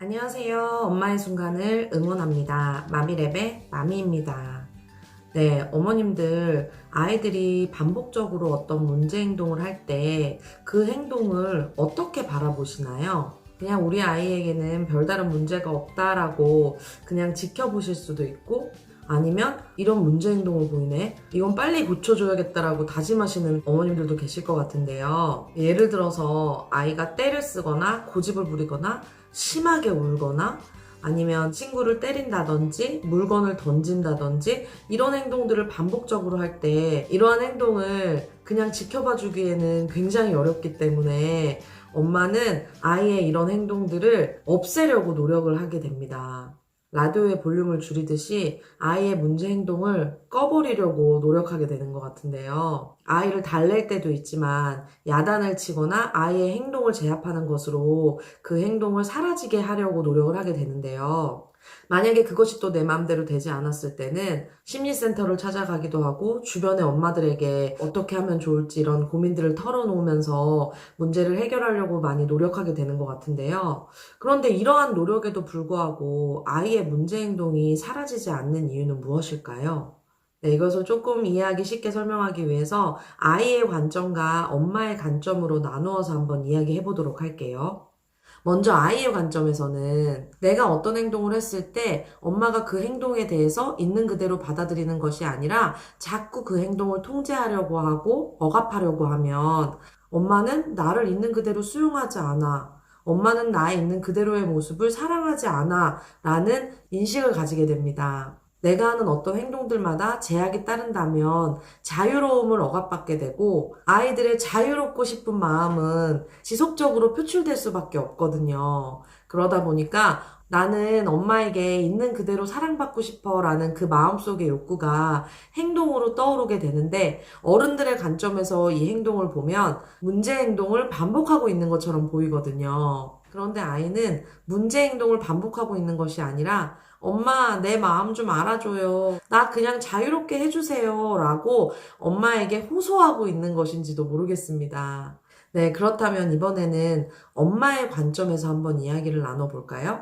안녕하세요. 엄마의 순간을 응원합니다. 마미랩의 마미입니다. 네, 어머님들, 아이들이 반복적으로 어떤 문제 행동을 할 때 그 행동을 어떻게 바라보시나요? 그냥 우리 아이에게는 별다른 문제가 없다라고 그냥 지켜보실 수도 있고, 아니면 이런 문제 행동을 보이네? 이건 빨리 고쳐줘야겠다라고 다짐하시는 어머님들도 계실 것 같은데요. 예를 들어서 아이가 떼를 쓰거나 고집을 부리거나 심하게 울거나 아니면 친구를 때린다든지 물건을 던진다든지 이런 행동들을 반복적으로 할 때 이러한 행동을 그냥 지켜봐 주기에는 굉장히 어렵기 때문에 엄마는 아이의 이런 행동들을 없애려고 노력을 하게 됩니다. 라디오의 볼륨을 줄이듯이 아이의 문제 행동을 꺼버리려고 노력하게 되는 것 같은데요. 아이를 달랠 때도 있지만 야단을 치거나 아이의 행동을 제압하는 것으로 그 행동을 사라지게 하려고 노력을 하게 되는데요. 만약에 그것이 또 내 마음대로 되지 않았을 때는 심리센터를 찾아가기도 하고 주변의 엄마들에게 어떻게 하면 좋을지 이런 고민들을 털어놓으면서 문제를 해결하려고 많이 노력하게 되는 것 같은데요. 그런데 이러한 노력에도 불구하고 아이의 문제 행동이 사라지지 않는 이유는 무엇일까요? 네, 이것을 조금 이해하기 쉽게 설명하기 위해서 아이의 관점과 엄마의 관점으로 나누어서 한번 이야기해 보도록 할게요. 먼저 아이의 관점에서는 내가 어떤 행동을 했을 때 엄마가 그 행동에 대해서 있는 그대로 받아들이는 것이 아니라 자꾸 그 행동을 통제하려고 하고 억압하려고 하면 엄마는 나를 있는 그대로 수용하지 않아. 엄마는 나의 있는 그대로의 모습을 사랑하지 않아. 라는 인식을 가지게 됩니다. 내가 하는 어떤 행동들마다 제약이 따른다면 자유로움을 억압받게 되고 아이들의 자유롭고 싶은 마음은 지속적으로 표출될 수밖에 없거든요. 그러다 보니까 나는 엄마에게 있는 그대로 사랑받고 싶어 라는 그 마음속의 욕구가 행동으로 떠오르게 되는데 어른들의 관점에서 이 행동을 보면 문제 행동을 반복하고 있는 것처럼 보이거든요. 그런데 아이는 문제 행동을 반복하고 있는 것이 아니라 엄마, 내 마음 좀 알아줘요. 나 그냥 자유롭게 해주세요. 라고 엄마에게 호소하고 있는 것인지도 모르겠습니다. 네, 그렇다면 이번에는 엄마의 관점에서 한번 이야기를 나눠볼까요?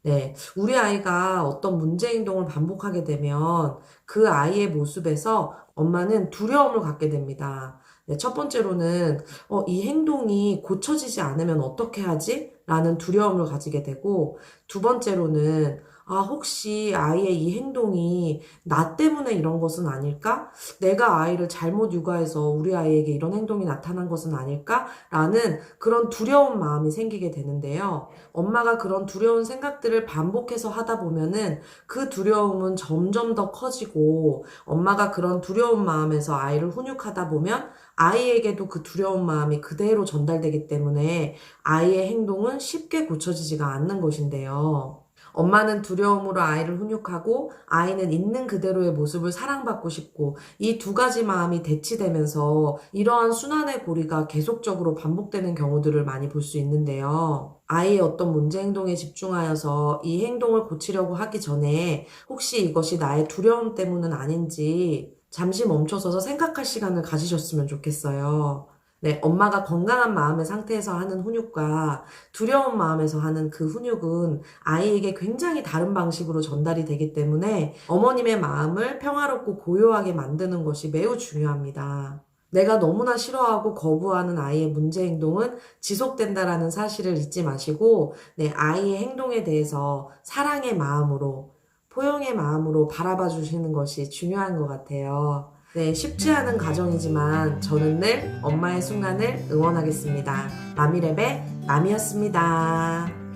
네, 우리 아이가 어떤 문제 행동을 반복하게 되면 그 아이의 모습에서 엄마는 두려움을 갖게 됩니다. 네, 첫 번째로는 이 행동이 고쳐지지 않으면 어떻게 하지? 라는 두려움을 가지게 되고 두 번째로는 혹시 아이의 이 행동이 나 때문에 이런 것은 아닐까? 내가 아이를 잘못 육아해서 우리 아이에게 이런 행동이 나타난 것은 아닐까? 라는 그런 두려운 마음이 생기게 되는데요. 엄마가 그런 두려운 생각들을 반복해서 하다 보면은 그 두려움은 점점 더 커지고 엄마가 그런 두려운 마음에서 아이를 훈육하다 보면 아이에게도 그 두려운 마음이 그대로 전달되기 때문에 아이의 행동은 쉽게 고쳐지지가 않는 것인데요. 엄마는 두려움으로 아이를 훈육하고 아이는 있는 그대로의 모습을 사랑받고 싶고 이 두 가지 마음이 대치되면서 이러한 순환의 고리가 계속적으로 반복되는 경우들을 많이 볼 수 있는데요. 아이의 어떤 문제 행동에 집중하여서 이 행동을 고치려고 하기 전에 혹시 이것이 나의 두려움 때문은 아닌지 잠시 멈춰서서 생각할 시간을 가지셨으면 좋겠어요. 네, 엄마가 건강한 마음의 상태에서 하는 훈육과 두려운 마음에서 하는 그 훈육은 아이에게 굉장히 다른 방식으로 전달이 되기 때문에 어머님의 마음을 평화롭고 고요하게 만드는 것이 매우 중요합니다. 내가 너무나 싫어하고 거부하는 아이의 문제 행동은 지속된다라는 사실을 잊지 마시고, 네, 아이의 행동에 대해서 사랑의 마음으로, 포용의 마음으로 바라봐 주시는 것이 중요한 것 같아요. 네, 쉽지 않은 과정이지만 저는 늘 엄마의 순간을 응원하겠습니다. 마미랩의 마미였습니다.